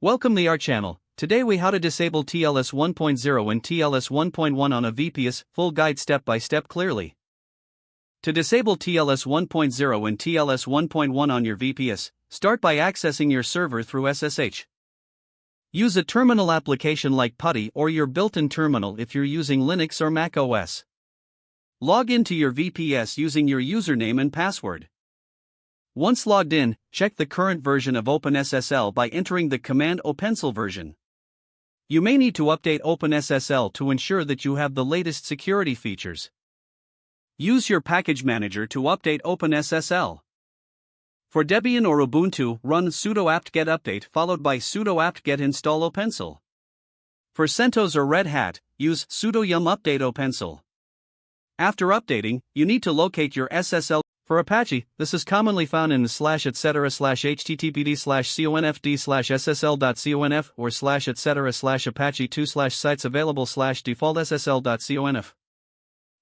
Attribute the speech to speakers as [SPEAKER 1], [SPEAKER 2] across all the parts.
[SPEAKER 1] Welcome to our channel. Today we how to disable TLS 1.0 and TLS 1.1 on a VPS, full guide step by step clearly. To disable TLS 1.0 and TLS 1.1 on your VPS, start by accessing your server through SSH. Use a terminal application like PuTTY or your built-in terminal if you're using Linux or Mac OS. Log into your VPS using your username and password. Once logged in, check the current version of OpenSSL by entering the command OpenSSL version. You may need to update OpenSSL to ensure that you have the latest security features. Use your package manager to update OpenSSL. For Debian or Ubuntu, run sudo apt-get update followed by sudo apt-get install OpenSSL. For CentOS or Red Hat, use sudo yum update OpenSSL. After updating, you need to locate your SSL. For Apache, this is commonly found in the /etc/httpd/confd/ssl.conf or /etc/apache2/sites available /default/ssl.conf.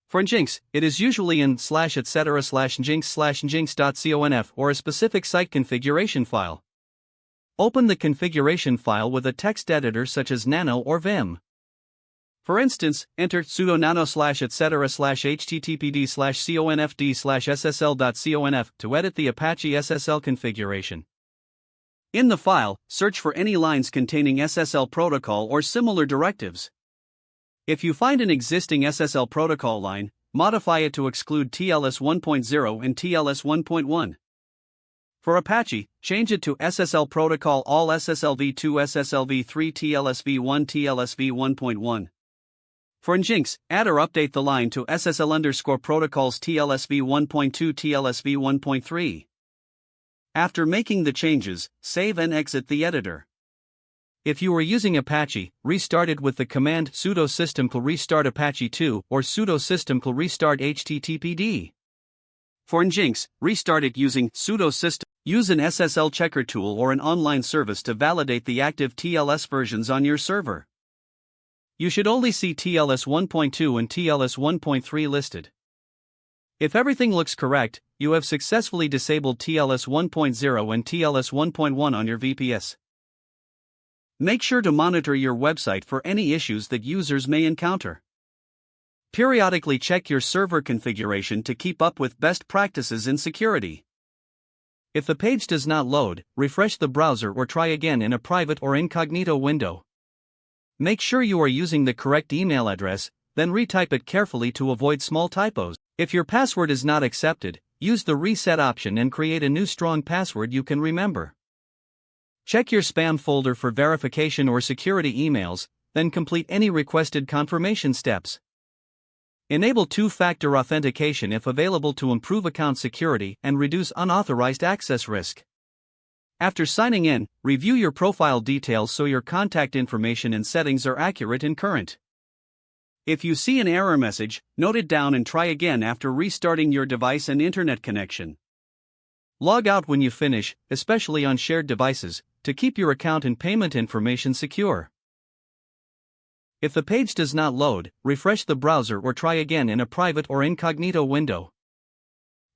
[SPEAKER 1] For Nginx, it is usually in /etc/nginx/nginx.conf or a specific site configuration file. Open the configuration file with a text editor such as Nano or Vim. For instance, enter sudo nano /etc/httpd/confd/ssl.conf to edit the Apache SSL configuration. In the file, search for any lines containing SSL protocol or similar directives. If you find an existing SSL protocol line, modify it to exclude TLS 1.0 and TLS 1.1. For Apache, change it to SSL protocol all SSLv2 SSLv3 TLSv1 TLSv1.1. For Nginx, add or update the line to SSL_protocols TLSv 1.2 TLSv 1.3. After making the changes, save and exit the editor. If you are using Apache, restart it with the command sudo systemcll restart apache 2 or sudo systemcll restart httpd. For Nginx, restart it using sudo system. Use an SSL checker tool or an online service to validate the active TLS versions on your server. You should only see TLS 1.2 and TLS 1.3 listed. If everything looks correct, you have successfully disabled TLS 1.0 and TLS 1.1 on your VPS. Make sure to monitor your website for any issues that users may encounter. Periodically check your server configuration to keep up with best practices in security. If the page does not load, refresh the browser or try again in a private or incognito window. Make sure you are using the correct email address, then retype it carefully to avoid small typos. If your password is not accepted, use the reset option and create a new strong password you can remember. Check your spam folder for verification or security emails, then complete any requested confirmation steps. Enable two-factor authentication if available to improve account security and reduce unauthorized access risk. After signing in, review your profile details so your contact information and settings are accurate and current. If you see an error message, note it down and try again after restarting your device and internet connection. Log out when you finish, especially on shared devices, to keep your account and payment information secure. If the page does not load, refresh the browser or try again in a private or incognito window.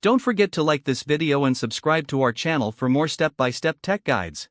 [SPEAKER 1] Don't forget to like this video and subscribe to our channel for more step-by-step tech guides.